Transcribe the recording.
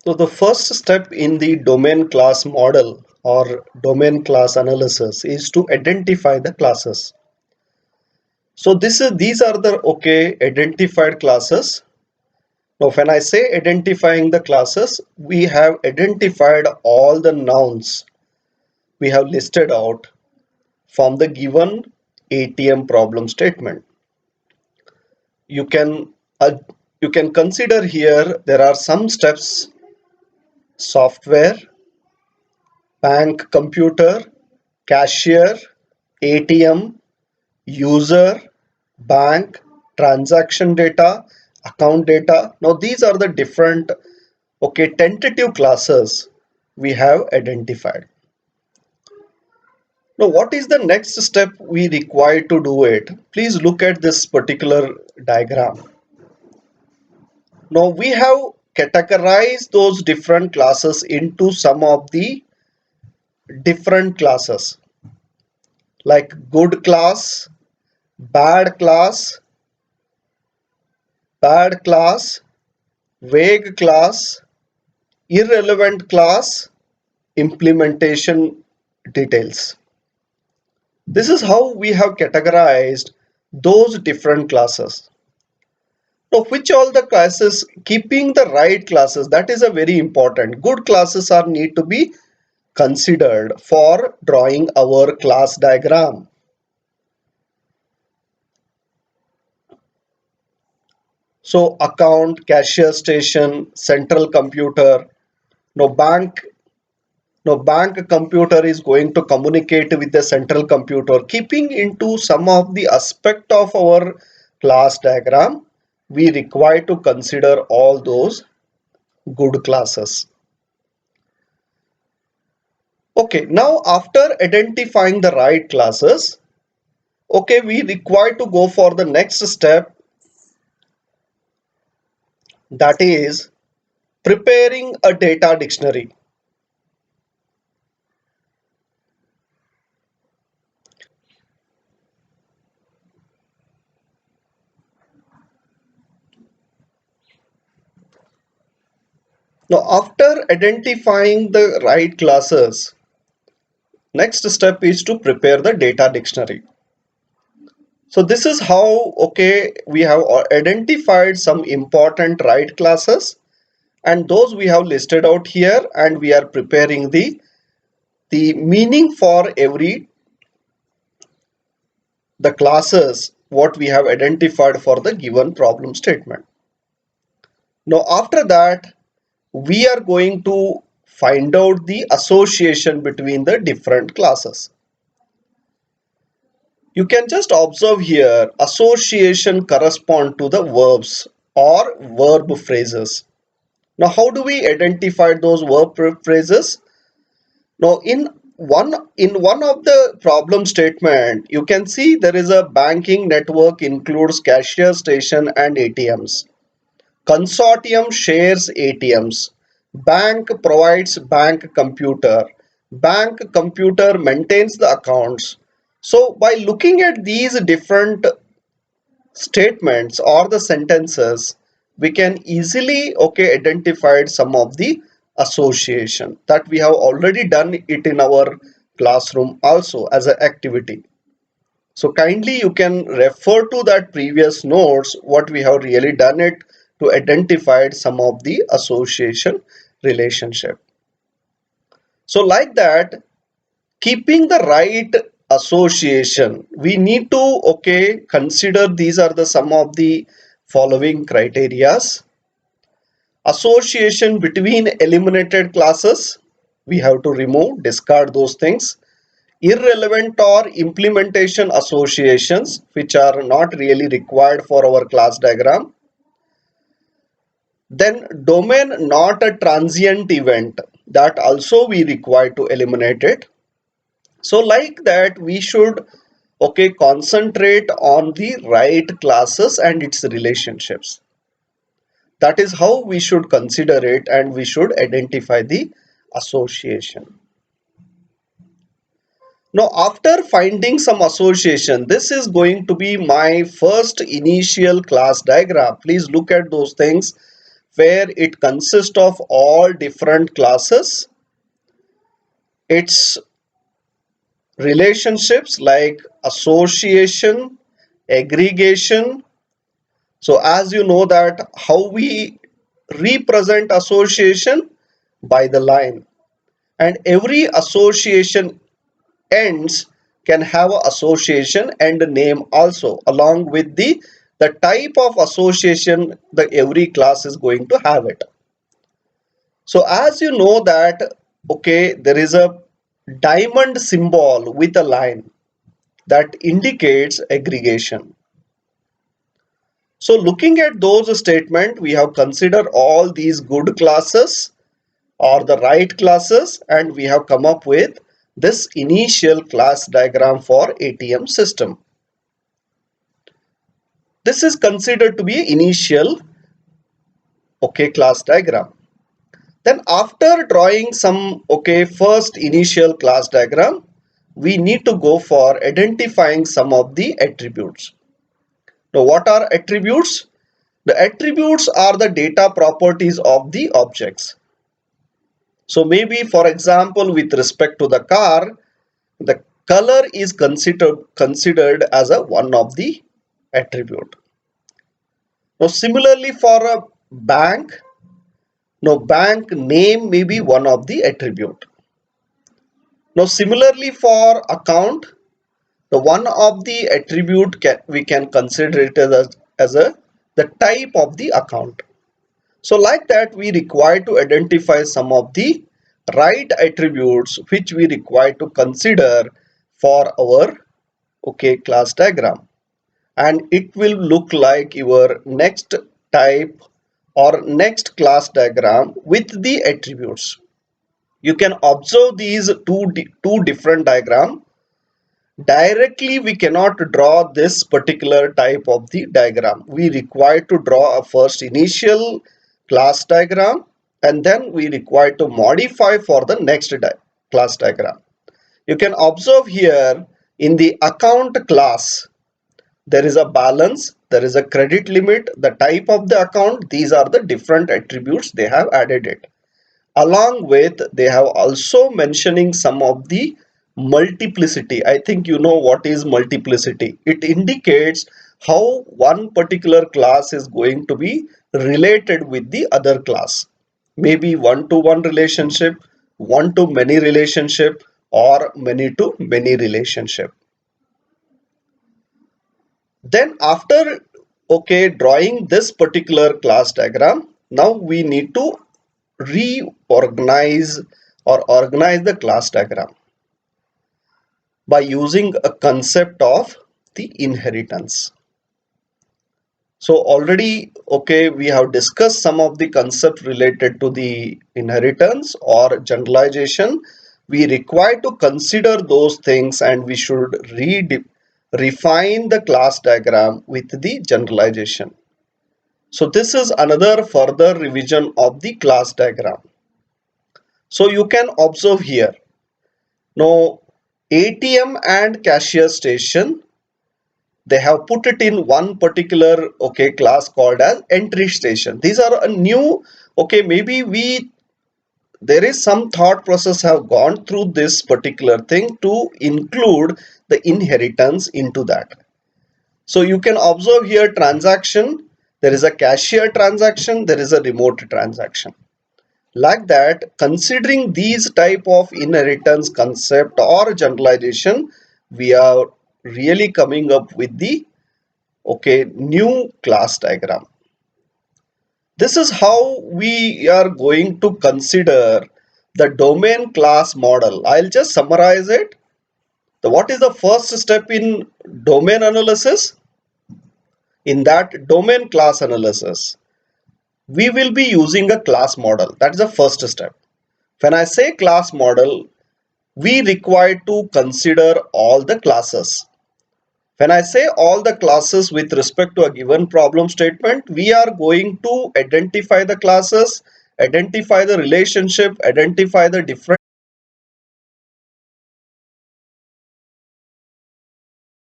So the first step in the domain class model or domain class analysis is to identify the classes. So these are the identified classes. Now when I say identifying the classes, we have identified all the nouns we have listed out from the given ATM problem statement. You can uh, you can consider here there are some steps: software, bank computer, cashier, ATM, user, bank, transaction data, account data. Now these are the different tentative classes we have identified. Now what is the next step we require to do it? Please look at this particular diagram. Now we have categorized those different classes into some of the different classes like good class, bad class, bad class, vague class, irrelevant class, implementation details. This is how we have categorized those different classes. Now, which all the classes, keeping the right classes, that is a very important. Good classes are need to be considered for drawing our class diagram. So account, cashier station, central computer. Now bank computer is going to communicate with the central computer. Keeping into some of the aspect of our class diagram, we require to consider all those good classes. Okay, now after identifying the right classes, we require to go for the next step, that is preparing a data dictionary. Now after identifying the right classes, next step is to prepare the data dictionary. So this is how we have identified some important right classes, and those we have listed out here, and we are preparing the meaning for every the classes what we have identified for the given problem statement. Now after that, we are going to find out the association between the different classes. You can just observe here, association correspond to the verbs or verb phrases. Now how do we identify those verb phrases? Now in one of the problem statement, you can see there is a banking network includes cashier station and ATMs. Consortium shares ATMs. Bank provides bank computer. Bank computer maintains the accounts. So by looking at these different statements or the sentences, we can easily identify some of the association that we have already done it in our classroom also as an activity. So kindly you can refer to that previous notes what we have really done it to identify some of the association relationship. So like that, keeping the right association, we need to consider these are the some of the following criterias. Association between eliminated classes, we have to remove, discard those things. Irrelevant or implementation associations which are not really required for our class diagram. Then domain not a transient event, that also we require to eliminate it. So like that we should concentrate on the right classes and its relationships. That is how we should consider it, and we should identify the association. Now after finding some association, this is going to be my first initial class diagram. Please look at those things. where it consists of all different classes, its relationships like association, aggregation. So as you know that how we represent association by the line, and every association ends can have an association and a name also, along with the type of association that every class is going to have it. So as you know that, okay, there is a diamond symbol with a line that indicates aggregation. So looking at those statements, we have considered all these good classes or the right classes, and we have come up with this initial class diagram for ATM system. This is considered to be initial, okay, class diagram. Then after drawing some, okay, first initial class diagram, we need to go for identifying some of the attributes. Now what are attributes? The attributes are the data properties of the objects. So maybe for example, with respect to the car, the color is considered as a one of the attribute. Now similarly for a bank, now bank name may be one of the attribute. Now similarly for account, the one of the attribute we can consider it as a the type of the account. So like that, we require to identify some of the right attributes which we require to consider for our, okay, class diagram, and it will look like your next type or next class diagram with the attributes. You can observe these two different diagram. Directly we cannot draw this particular type of the diagram. We require to draw a first initial class diagram, and then we require to modify for the next class diagram. You can observe here in the account class, there is a balance, there is a credit limit, the type of the account. These are the different attributes they have added it. Along with, they have also mentioning some of the multiplicity. I think you know what is multiplicity. It indicates how one particular class is going to be related with the other class. Maybe one-to-one relationship, one-to-many relationship, or many-to-many relationship. Then after, okay, drawing this particular class diagram, now we need to reorganize or organize the class diagram by using a concept of the inheritance. So already, okay, we have discussed some of the concepts related to the inheritance or generalization. We require to consider those things, and we should refine the class diagram with the generalization. So this is another further revision of the class diagram. So you can observe here. Now ATM and cashier station, they have put it in one particular, okay, class called as entry station. These are a new, okay, maybe there is some thought process have gone through this particular thing to include the inheritance into that. So you can observe here transaction, there is a cashier transaction, there is a remote transaction. Like that, considering these type of inheritance concept or generalization, we are really coming up with the, okay, new class diagram. This is how we are going to consider the domain class model. I'll just summarize it. What is the first step in domain analysis? In that domain class analysis, we will be using a class model. That is the first step. When I say class model, we require to consider all the classes. When I say all the classes with respect to a given problem statement, we are going to identify the classes, identify the relationship, identify the different